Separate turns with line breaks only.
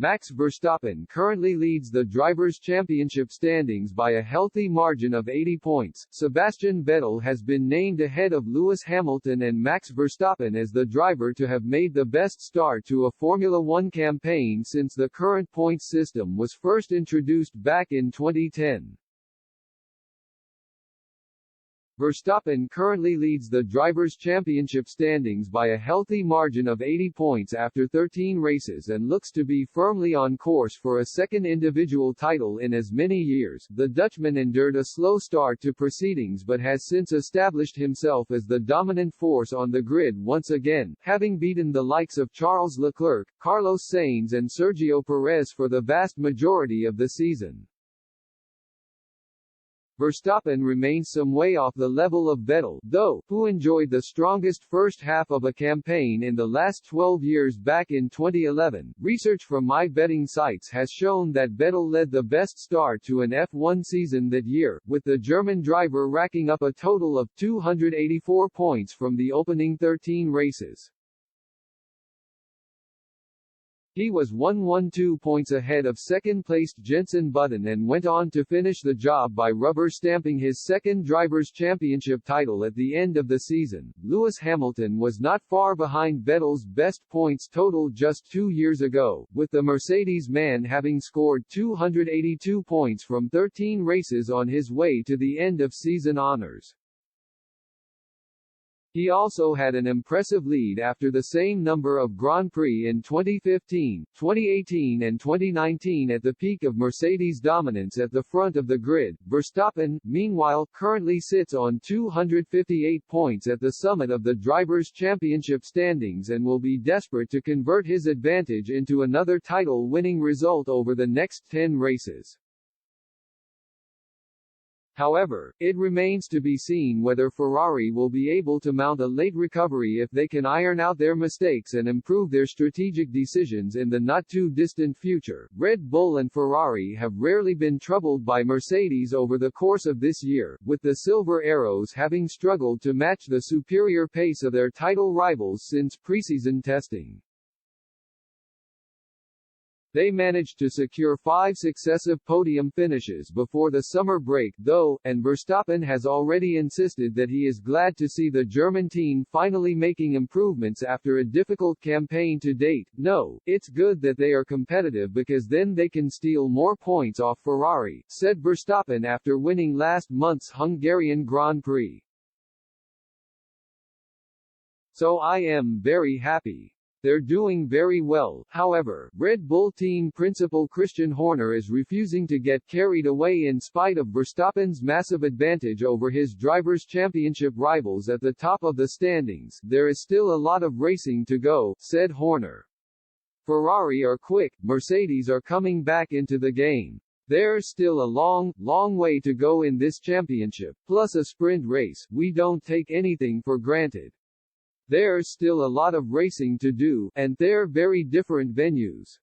Max Verstappen currently leads the Drivers' Championship standings by a healthy margin of 80 points. Sebastian Vettel has been named ahead of Lewis Hamilton and Max Verstappen as the driver to have made the best start to a Formula One campaign since the current points system was first introduced back in 2010. Verstappen currently leads the Drivers' Championship standings by a healthy margin of 80 points after 13 races and looks to be firmly on course for a second individual title in as many years. The Dutchman endured a slow start to proceedings but has since established himself as the dominant force on the grid once again, having beaten the likes of Charles Leclerc, Carlos Sainz and Sergio Perez for the vast majority of the season. Verstappen remains some way off the level of Vettel, though, who enjoyed the strongest first half of a campaign in the last 12 years back in 2011. Research from iBetting sites has shown that Vettel led the best start to an F1 season that year, with the German driver racking up a total of 284 points from the opening 13 races. He was 112 points ahead of second-placed Jenson Button and went on to finish the job by rubber-stamping his second Drivers' Championship title at the end of the season. Lewis Hamilton was not far behind Vettel's best points total just 2 years ago, with the Mercedes man having scored 282 points from 13 races on his way to the end-of-season honors. He also had an impressive lead after the same number of Grand Prix in 2015, 2018 and 2019 at the peak of Mercedes' dominance at the front of the grid. Verstappen, meanwhile, currently sits on 258 points at the summit of the Drivers' Championship standings and will be desperate to convert his advantage into another title-winning result over the next 10 races. However, it remains to be seen whether Ferrari will be able to mount a late recovery if they can iron out their mistakes and improve their strategic decisions in the not-too-distant future. Red Bull and Ferrari have rarely been troubled by Mercedes over the course of this year, with the Silver Arrows having struggled to match the superior pace of their title rivals since preseason testing. They managed to secure 5 successive podium finishes before the summer break, though, and Verstappen has already insisted that he is glad to see the German team finally making improvements after a difficult campaign to date. "No, it's good that they are competitive because then they can steal more points off Ferrari," said Verstappen after winning last month's Hungarian Grand Prix. "So I am very happy. They're doing very well." However, Red Bull team principal Christian Horner is refusing to get carried away in spite of Verstappen's massive advantage over his Drivers' Championship rivals at the top of the standings. "There is still a lot of racing to go," said Horner. "Ferrari are quick, Mercedes are coming back into the game. There's still a long, long way to go in this championship, plus a sprint race. We don't take anything for granted. There's still a lot of racing to do, and they're very different venues."